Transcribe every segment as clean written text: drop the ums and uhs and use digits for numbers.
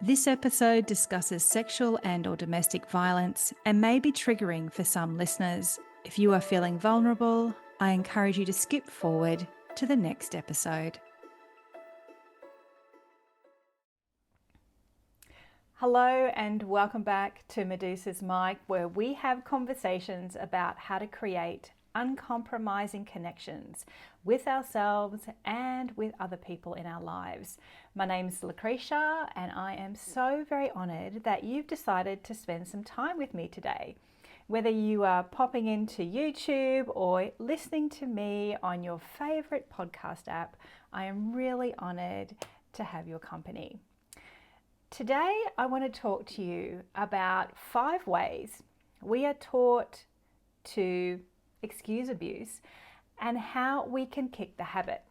This episode discusses sexual and/or domestic violence and may be triggering for some listeners. If you are feeling vulnerable, I encourage you to skip forward to the next episode. Hello and welcome back to Medusa's Mic, where we have conversations about how to create uncompromising connections with ourselves and with other people in our lives. My name is Lucretia and I am so very honoured that you've decided to spend some time with me today. Whether you are popping into YouTube or listening to me on your favourite podcast app, I am really honoured to have your company. Today I want to talk to you about 5 ways we are taught to excuse abuse and how we can kick the habit.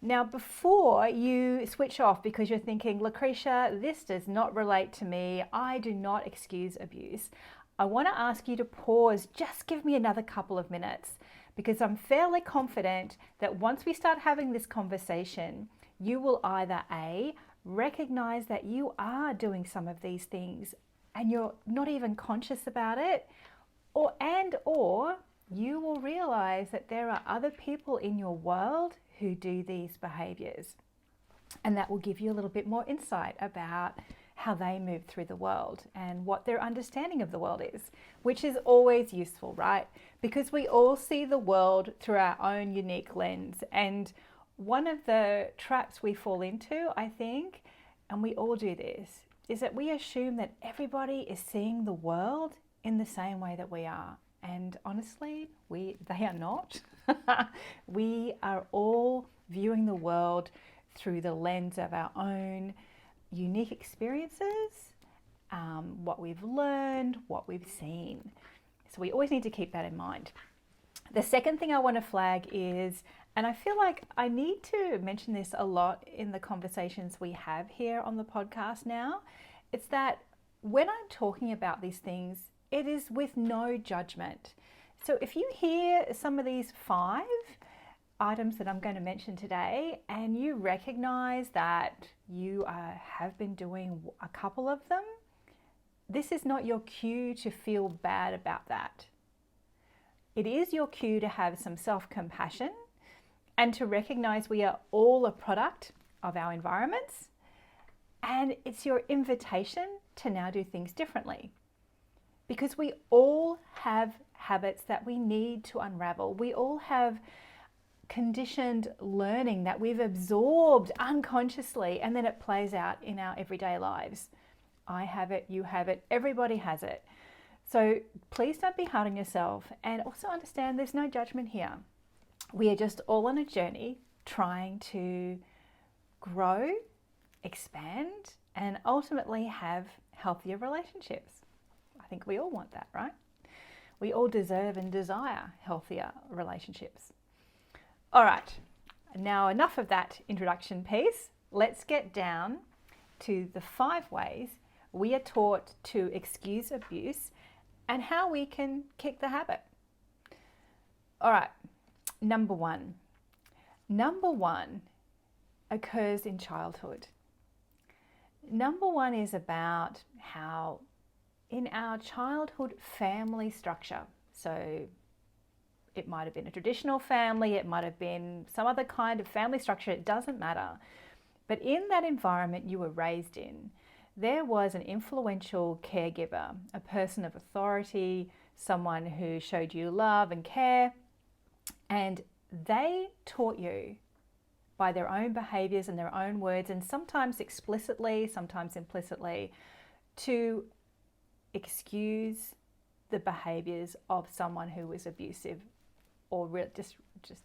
Now, before you switch off because you're thinking, Lucretia, this does not relate to me, I do not excuse abuse, I want to ask you to pause, just give me another couple of minutes, because I'm fairly confident that once we start having this conversation, you will either A, recognize that you are doing some of these things and you're not even conscious about it, or you will realize that there are other people in your world who do these behaviors. And that will give you a little bit more insight about how they move through the world and what their understanding of the world is, which is always useful, right? Because we all see the world through our own unique lens. And one of the traps we fall into, I think, and we all do this, is that we assume that everybody is seeing the world in the same way that we are. And honestly, they are not. We are all viewing the world through the lens of our own unique experiences, what we've learned, what we've seen. So we always need to keep that in mind. The second thing I want to flag is, and I feel like I need to mention this a lot in the conversations we have here on the podcast now, it's that when I'm talking about these things, it is with no judgment. So if you hear some of these 5 items that I'm going to mention today and you recognize that you have been doing a couple of them, this is not your cue to feel bad about that. It is your cue to have some self-compassion and to recognize we are all a product of our environments, and it's your invitation to now do things differently. Because we all have habits that we need to unravel. We all have conditioned learning that we've absorbed unconsciously, and then it plays out in our everyday lives. I have it, you have it, everybody has it. So please don't be hard on yourself, and also understand there's no judgment here. We are just all on a journey trying to grow, expand, and ultimately have healthier relationships. I think we all want that, right? We all deserve and desire healthier relationships. All right, now enough of that introduction piece. Let's get down to the 5 ways we are taught to excuse abuse and how we can kick the habit. All right, number one occurs in childhood. Number 1 is about how in our childhood family structure, so it might have been a traditional family, it might have been some other kind of family structure, it doesn't matter. But in that environment you were raised in, there was an influential caregiver, a person of authority, someone who showed you love and care, and they taught you by their own behaviors and their own words, and sometimes explicitly, sometimes implicitly, to excuse the behaviors of someone who was abusive or just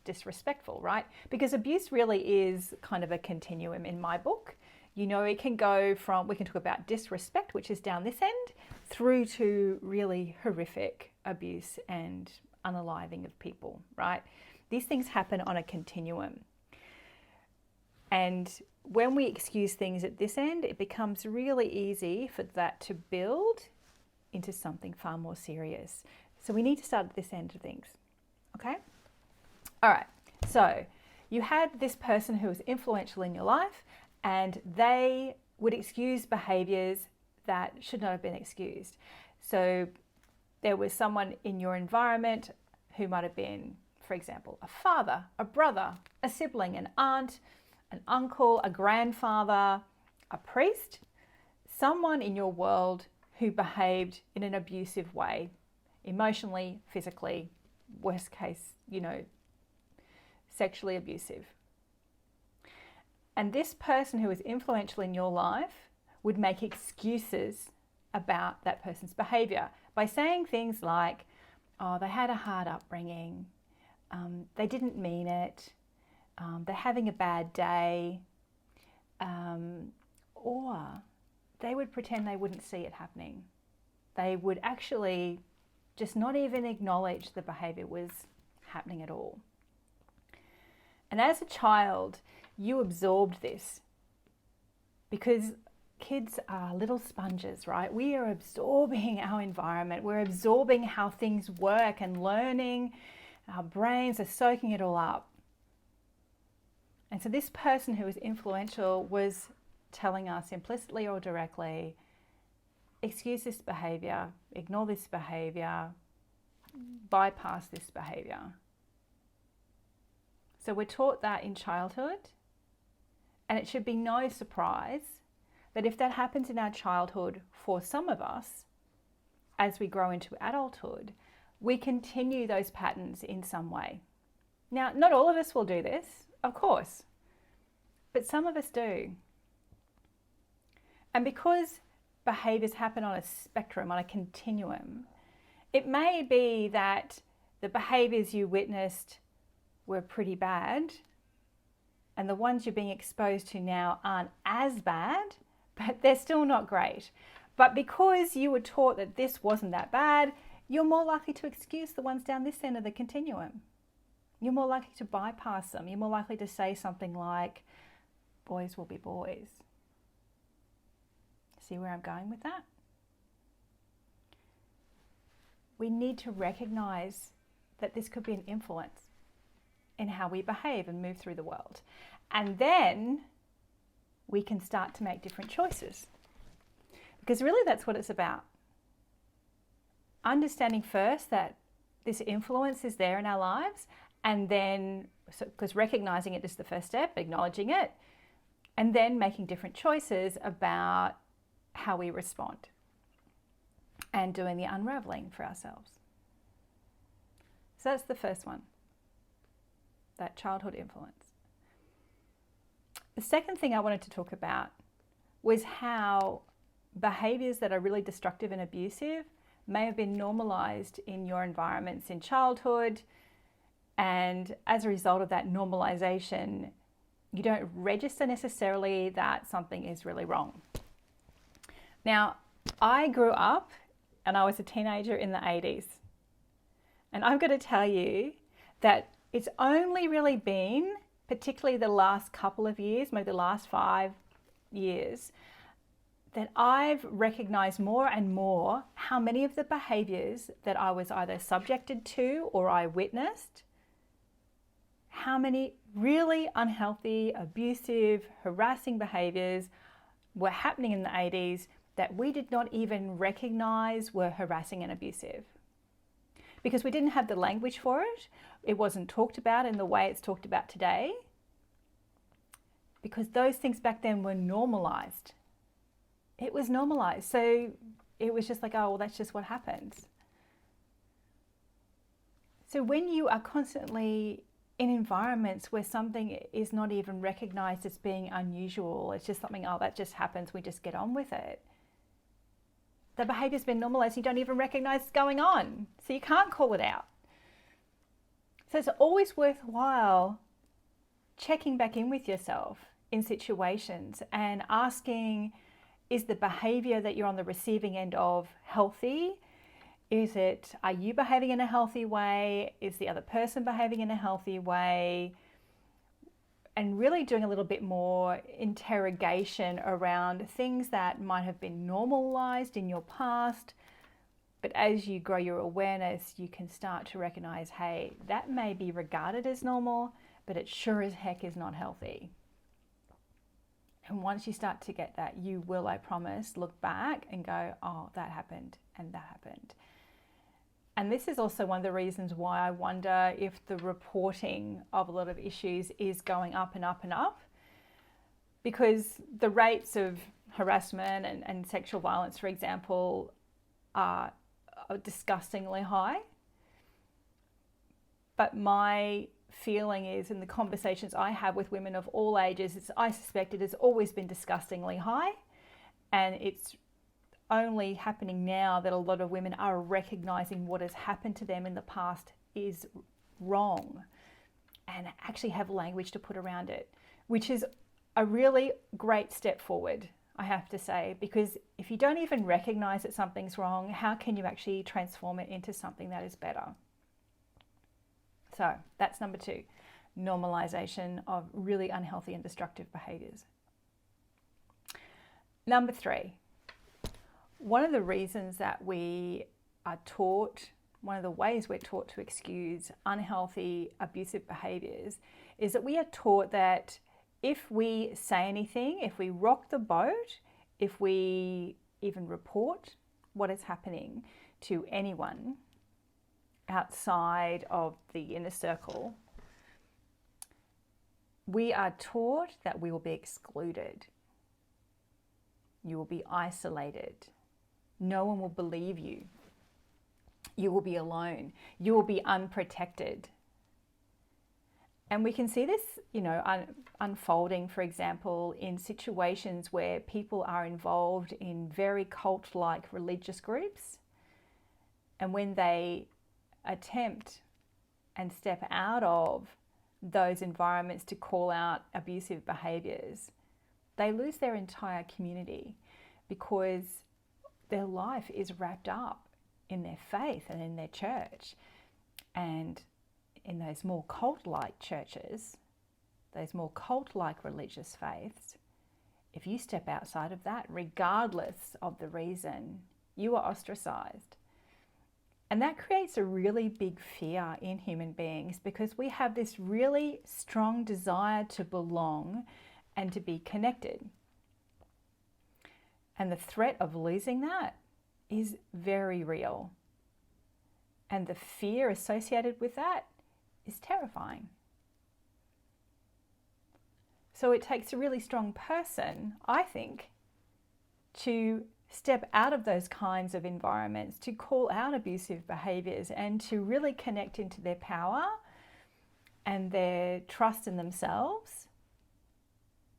disrespectful, right? Because abuse really is kind of a continuum in my book. You know, it can go from, we can talk about disrespect, which is down this end, through to really horrific abuse and unaliving of people, right? These things happen on a continuum. And when we excuse things at this end, it becomes really easy for that to build into something far more serious. So we need to start at this end of things, okay? All right, so you had this person who was influential in your life and they would excuse behaviors that should not have been excused. So there was someone in your environment who might have been, for example, a father, a brother, a sibling, an aunt, an uncle, a grandfather, a priest, someone in your world who behaved in an abusive way, emotionally, physically, worst case, sexually abusive. And this person who was influential in your life would make excuses about that person's behavior by saying things like, oh, they had a hard upbringing, they didn't mean it, they're having a bad day, or they would pretend they wouldn't see it happening. They would actually just not even acknowledge the behavior was happening at all. And as a child, you absorbed this because kids are little sponges, right? We are absorbing our environment. We're absorbing how things work and learning. Our brains are soaking it all up. And so this person who was influential was telling us implicitly or directly, excuse this behavior, ignore this behavior, bypass this behavior. So we're taught that in childhood, and it should be no surprise that if that happens in our childhood for some of us, as we grow into adulthood, we continue those patterns in some way. Now, not all of us will do this, of course, but some of us do. And because behaviors happen on a spectrum, on a continuum, it may be that the behaviors you witnessed were pretty bad, and the ones you're being exposed to now aren't as bad, but they're still not great. But because you were taught that this wasn't that bad, you're more likely to excuse the ones down this end of the continuum. You're more likely to bypass them. You're more likely to say something like, boys will be boys. See where I'm going with that? We need to recognize that this could be an influence in how we behave and move through the world. And then we can start to make different choices. Because really that's what it's about. Understanding first that this influence is there in our lives, and then, because recognizing it is the first step, acknowledging it, and then making different choices about how we respond and doing the unraveling for ourselves. So that's the first one, that childhood influence. The second thing I wanted to talk about was how behaviors that are really destructive and abusive may have been normalized in your environments in childhood, and as a result of that normalization, you don't register necessarily that something is really wrong. Now, I grew up and I was a teenager in the 80s. And I'm going to tell you that it's only really been, particularly the last couple of years, maybe the last 5 years, that I've recognized more and more how many of the behaviors that I was either subjected to or I witnessed, how many really unhealthy, abusive, harassing behaviors were happening in the 80s that we did not even recognize were harassing and abusive. Because we didn't have the language for it. It wasn't talked about in the way it's talked about today. Because those things back then were normalized. It was normalized. So it was just like, oh, well, that's just what happens. So when you are constantly in environments where something is not even recognized as being unusual, it's just something, oh, that just happens, we just get on with it. The behavior's been normalized, you don't even recognize it's going on. So you can't call it out. So it's always worthwhile checking back in with yourself in situations and asking, is the behavior that you're on the receiving end of healthy? Are you behaving in a healthy way? Is the other person behaving in a healthy way? And really doing a little bit more interrogation around things that might have been normalized in your past. But as you grow your awareness, you can start to recognize, hey, that may be regarded as normal, but it sure as heck is not healthy. And once you start to get that, you will, I promise, look back and go, oh, that happened and that happened. And this is also one of the reasons why I wonder if the reporting of a lot of issues is going up and up and up, because the rates of harassment and sexual violence, for example, are disgustingly high. But my feeling is, in the conversations I have with women of all ages, I suspect it has always been disgustingly high, and it's only happening now that a lot of women are recognizing what has happened to them in the past is wrong and actually have language to put around it, which is a really great step forward, I have to say, because if you don't even recognize that something's wrong, how can you actually transform it into something that is better? So that's number 2, normalization of really unhealthy and destructive behaviors. Number 3, one of the reasons that we are taught, one of the ways we're taught to excuse unhealthy, abusive behaviors is that we are taught that if we say anything, if we rock the boat, if we even report what is happening to anyone outside of the inner circle, we are taught that we will be excluded. You will be isolated. No one will believe you. You will be alone. You will be unprotected. And we can see this, unfolding, for example, in situations where people are involved in very cult-like religious groups. And when they attempt and step out of those environments to call out abusive behaviors, they lose their entire community because their life is wrapped up in their faith and in their church. And in those more cult-like churches, those more cult-like religious faiths, if you step outside of that, regardless of the reason, you are ostracized. And that creates a really big fear in human beings because we have this really strong desire to belong and to be connected. And the threat of losing that is very real. And the fear associated with that is terrifying. So it takes a really strong person, I think, to step out of those kinds of environments, to call out abusive behaviors and to really connect into their power and their trust in themselves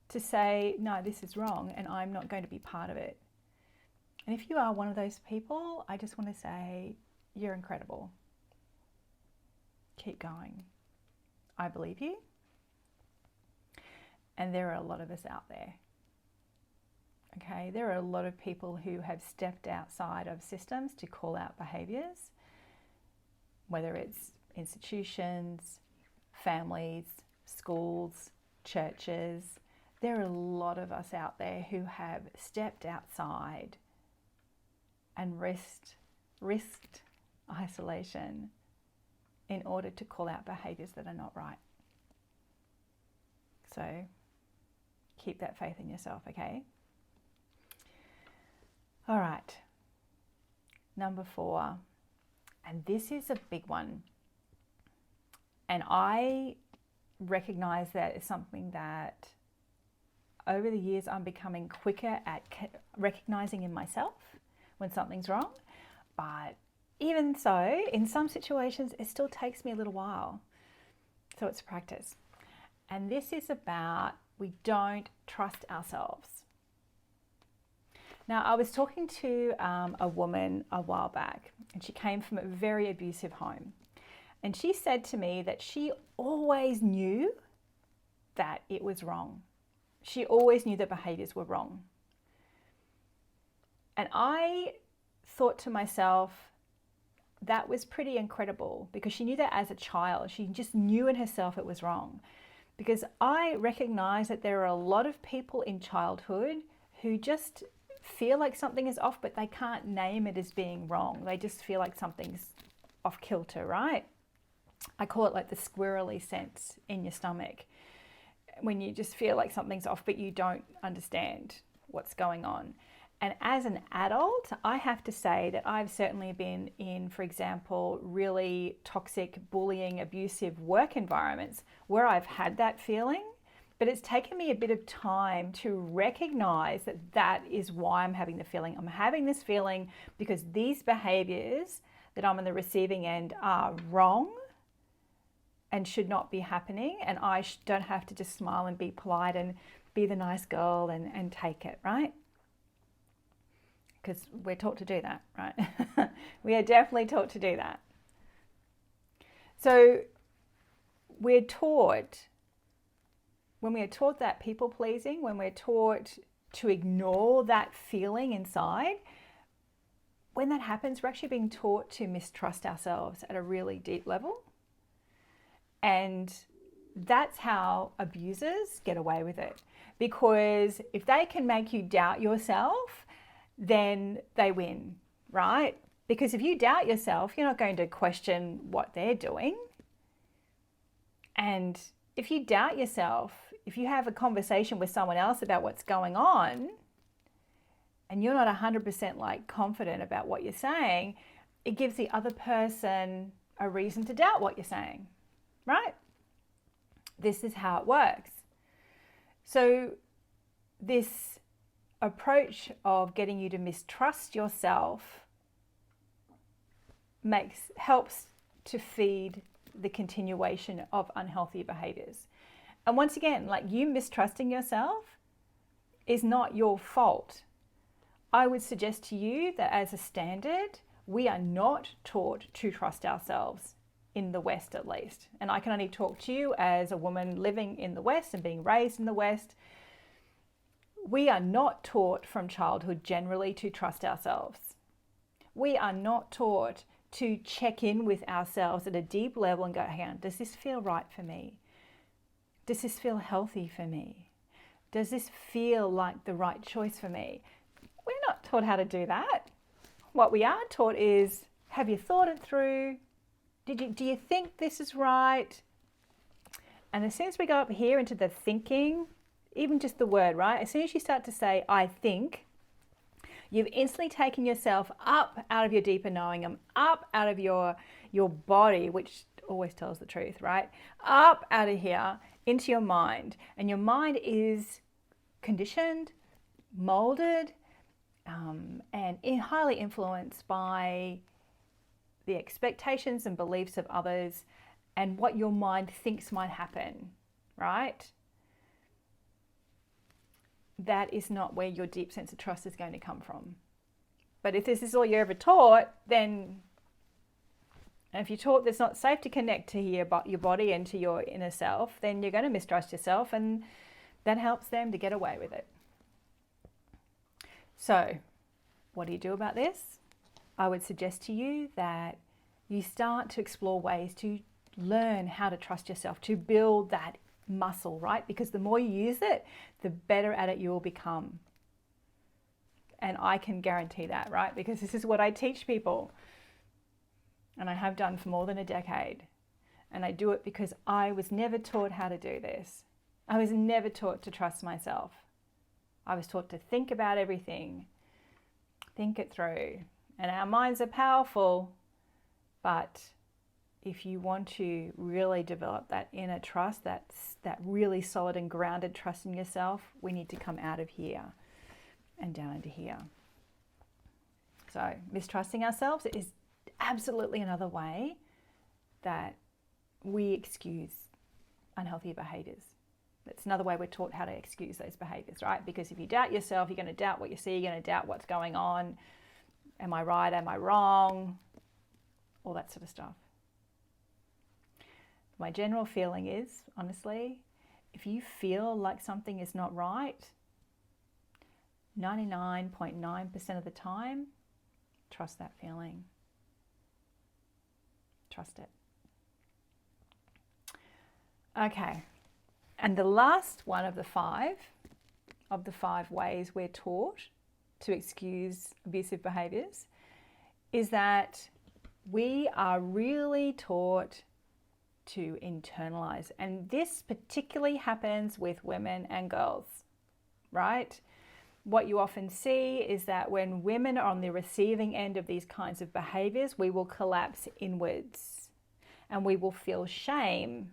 to say, no, this is wrong and I'm not going to be part of it. And if you are one of those people, I just want to say, you're incredible. Keep going. I believe you. And there are a lot of us out there. Okay, there are a lot of people who have stepped outside of systems to call out behaviours, whether it's institutions, families, schools, churches. There are a lot of us out there who have stepped outside and risked isolation in order to call out behaviours that are not right. So keep that faith in yourself, okay? All right, number 4, and this is a big one. And I recognize that it's something that over the years I'm becoming quicker at recognizing in myself when something's wrong. But even so, in some situations, it still takes me a little while. So it's practice. And this is about we don't trust ourselves. Now, I was talking to a woman a while back, and she came from a very abusive home. And she said to me that she always knew that it was wrong. She always knew that behaviors were wrong. And I thought to myself, that was pretty incredible because she knew that as a child. She just knew in herself it was wrong. Because I recognize that there are a lot of people in childhood who just feel like something is off, but they can't name it as being wrong. They just feel like something's off kilter, right? I call it like the squirrely sense in your stomach. when you just feel like something's off, but you don't understand what's going on. And as an adult, I have to say that I've certainly been in, for example, really toxic, bullying, abusive work environments where I've had that feeling, but it's taken me a bit of time to recognize that that is why I'm having the feeling. I'm having this feeling because these behaviors that I'm on the receiving end are wrong and should not be happening, and I don't have to just smile and be polite and be the nice girl and take it, right? Because we're taught to do that, right? We are definitely taught to do that. So we're taught, when we are taught that people pleasing, when we're taught to ignore that feeling inside, when that happens, we're actually being taught to mistrust ourselves at a really deep level. And that's how abusers get away with it. Because if they can make you doubt yourself, then they win, right? Because if you doubt yourself, you're not going to question what they're doing. And if you doubt yourself, if you have a conversation with someone else about what's going on, and you're not 100% like confident about what you're saying, it gives the other person a reason to doubt what you're saying, right? This is how it works. So this approach of getting you to mistrust yourself helps to feed the continuation of unhealthy behaviors. And once again, like, you mistrusting yourself is not your fault. I would suggest to you that as a standard, we are not taught to trust ourselves in the West, at least. And I can only talk to you as a woman living in the West and being raised in the West. We are not taught from childhood generally to trust ourselves. We are not taught to check in with ourselves at a deep level and go, hang on, does this feel right for me? Does this feel healthy for me? Does this feel like the right choice for me? We're not taught how to do that. What we are taught is, have you thought it through? Do you think this is right? And as soon as we go up here into the thinking, even just the word, right? As soon as you start to say, I think, you've instantly taken yourself up out of your deeper knowing, up out of your body, which always tells the truth, right? Up out of here into your mind. And your mind is conditioned, molded, and highly influenced by the expectations and beliefs of others and what your mind thinks might happen, right? That is not where your deep sense of trust is going to come from. But if this is all you're ever taught, then, and if you're taught that it's not safe to connect to your body and to your inner self, then you're going to mistrust yourself, and that helps them to get away with it. So, what do you do about this? I would suggest to you that you start to explore ways to learn how to trust yourself, to build that muscle, right? Because the more you use it, the better at it you will become. And I can guarantee that, right? Because this is what I teach people. And I have done for more than a decade. And I do it because I was never taught how to do this. I was never taught to trust myself. I was taught to think about everything, think it through. And our minds are powerful, but if you want to really develop that inner trust, that really solid and grounded trust in yourself, we need to come out of here and down into here. So mistrusting ourselves is absolutely another way that we excuse unhealthy behaviors. That's another way we're taught how to excuse those behaviors, right? Because if you doubt yourself, you're going to doubt what you see, you're going to doubt what's going on. Am I right? Am I wrong? All that sort of stuff. My general feeling is, honestly, if you feel like something is not right, 99.9% of the time, trust that feeling. Trust it. Okay. And the last one of the five ways we're taught to excuse abusive behaviors is that we are really taught to internalize. And this particularly happens with women and girls, right? What you often see is that when women are on the receiving end of these kinds of behaviors, we will collapse inwards and we will feel shame.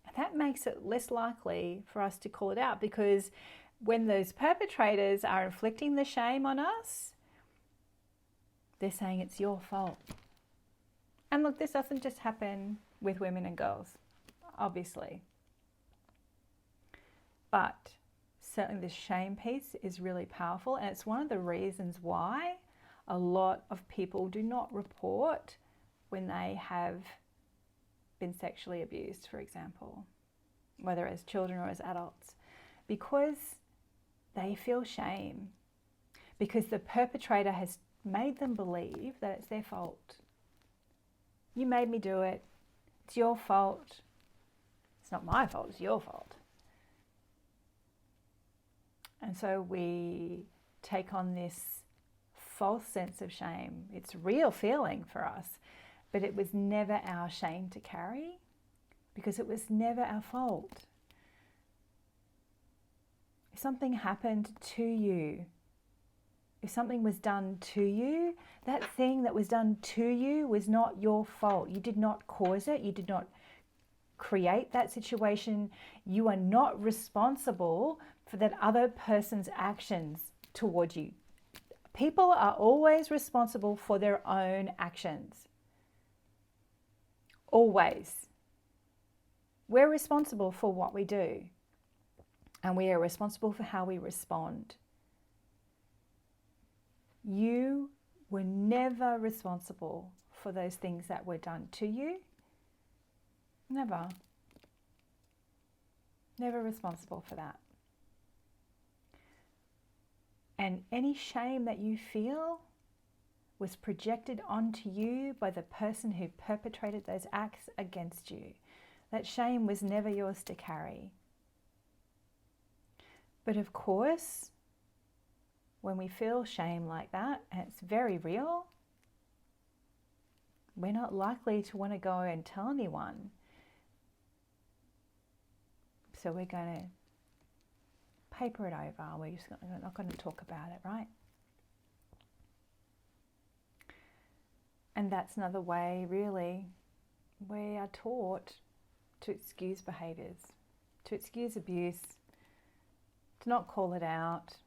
And that makes it less likely for us to call it out, because when those perpetrators are inflicting the shame on us, they're saying it's your fault. And look, this doesn't just happen with women and girls, obviously. But certainly the shame piece is really powerful, and it's one of the reasons why a lot of people do not report when they have been sexually abused, for example, whether as children or as adults, because they feel shame, because the perpetrator has made them believe that it's their fault. You made me do it. It's your fault. It's not my fault, it's your fault. And so we take on this false sense of shame. It's a real feeling for us, but it was never our shame to carry, because it was never our fault. If something happened to you, if something was done to you, that thing that was done to you was not your fault. You did not cause it. You did not create that situation. You are not responsible for that other person's actions toward you. People are always responsible for their own actions. Always. We're responsible for what we do, and we are responsible for how we respond. You were never responsible for those things that were done to you. Never. Never responsible for that. And any shame that you feel was projected onto you by the person who perpetrated those acts against you. That shame was never yours to carry. But of course, when we feel shame like that, and it's very real, we're not likely to want to go and tell anyone. So we're going to paper it over. We're just not going to talk about it, right? And that's another way, really, we are taught to excuse behaviours, to excuse abuse, to not call it out,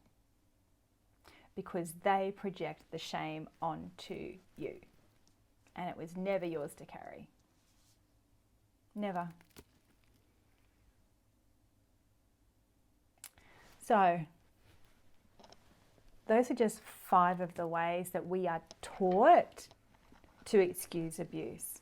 because they project the shame onto you. And it was never yours to carry. Never. So, those are just 5 of the ways that we are taught to excuse abuse.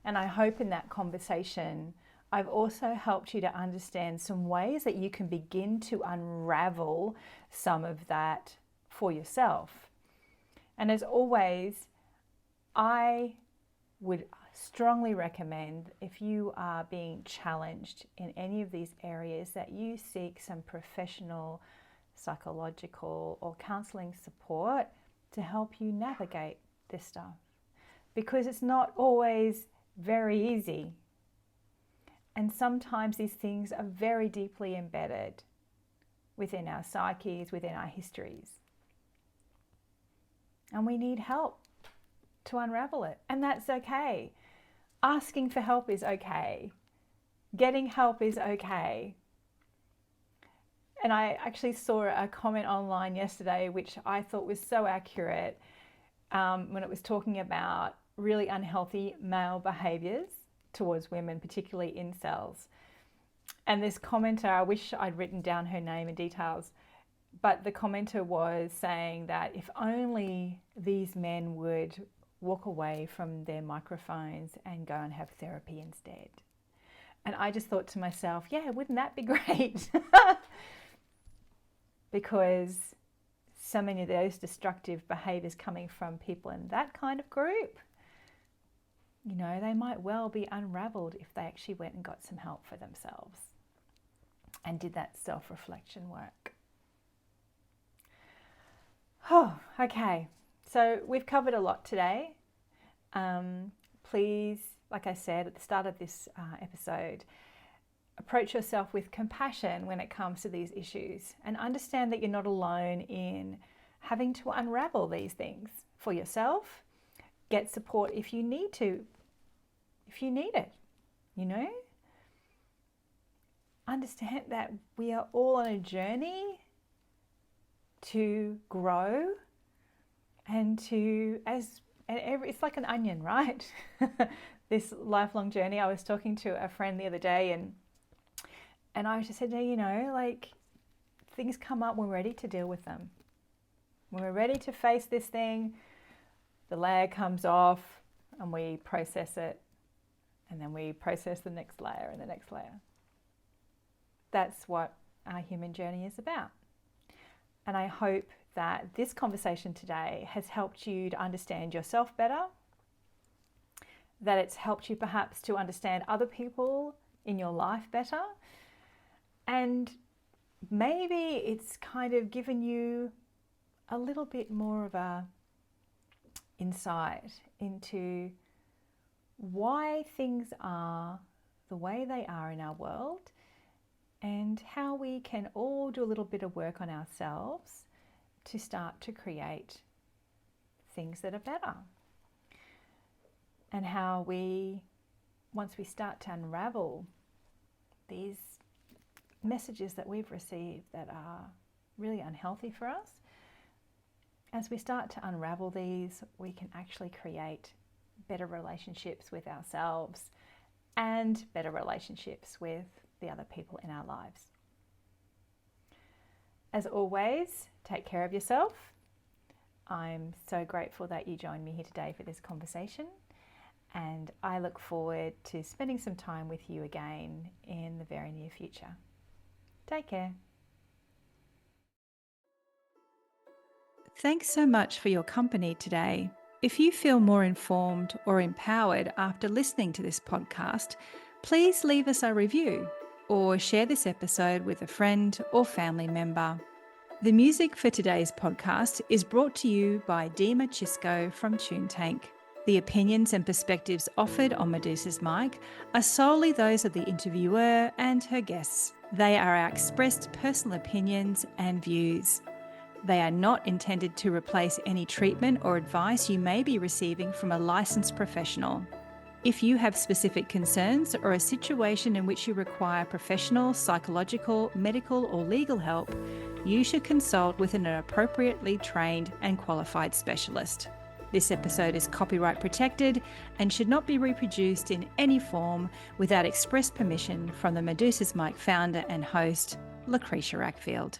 And I hope in that conversation, I've also helped you to understand some ways that you can begin to unravel some of that for yourself. And as always, I would strongly recommend, if you are being challenged in any of these areas, that you seek some professional psychological or counselling support to help you navigate this stuff, because it's not always very easy, and sometimes these things are very deeply embedded within our psyches, within our histories, and we need help to unravel it. And that's okay. Asking for help is okay. Getting help is okay. And I actually saw a comment online yesterday which I thought was so accurate, when it was talking about really unhealthy male behaviours towards women, particularly incels. And this commenter, I wish I'd written down her name and details, but the commenter was saying that if only these men would walk away from their microphones and go and have therapy instead. And I just thought to myself, yeah, wouldn't that be great? Because so many of those destructive behaviours coming from people in that kind of group, you know, they might well be unravelled if they actually went and got some help for themselves and did that self-reflection work. Oh, okay. So we've covered a lot today. please, like I said at the start of this episode, approach yourself with compassion when it comes to these issues, and understand that you're not alone in having to unravel these things for yourself. Get support if you need to, if you need it, you know. Understand that we are all on a journey to grow and it's like an onion, right? This lifelong journey. I was talking to a friend the other day and I just said, you know, like, things come up, we're ready to deal with them. When we're ready to face this thing, the layer comes off and we process it, and then we process the next layer and the next layer. That's what our human journey is about. And I hope that this conversation today has helped you to understand yourself better, that it's helped you perhaps to understand other people in your life better, and maybe it's kind of given you a little bit more of a insight into why things are the way they are in our world, and how we can all do a little bit of work on ourselves to start to create things that are better. And how once we start to unravel these messages that we've received that are really unhealthy for us, as we start to unravel these, we can actually create better relationships with ourselves and better relationships with the other people in our lives. As always, take care of yourself. I'm so grateful that you joined me here today for this conversation, and I look forward to spending some time with you again in the very near future. Take care. Thanks so much for your company today. If you feel more informed or empowered after listening to this podcast, please leave us a review or share this episode with a friend or family member. The music for today's podcast is brought to you by Dima Chisco from Toontank. The opinions and perspectives offered on Medusa's mic are solely those of the interviewer and her guests. They are our expressed personal opinions and views. They are not intended to replace any treatment or advice you may be receiving from a licensed professional. If you have specific concerns or a situation in which you require professional, psychological, medical, or legal help, you should consult with an appropriately trained and qualified specialist. This episode is copyright protected and should not be reproduced in any form without express permission from the Medusa's Mic founder and host, Lucretia Ackfield.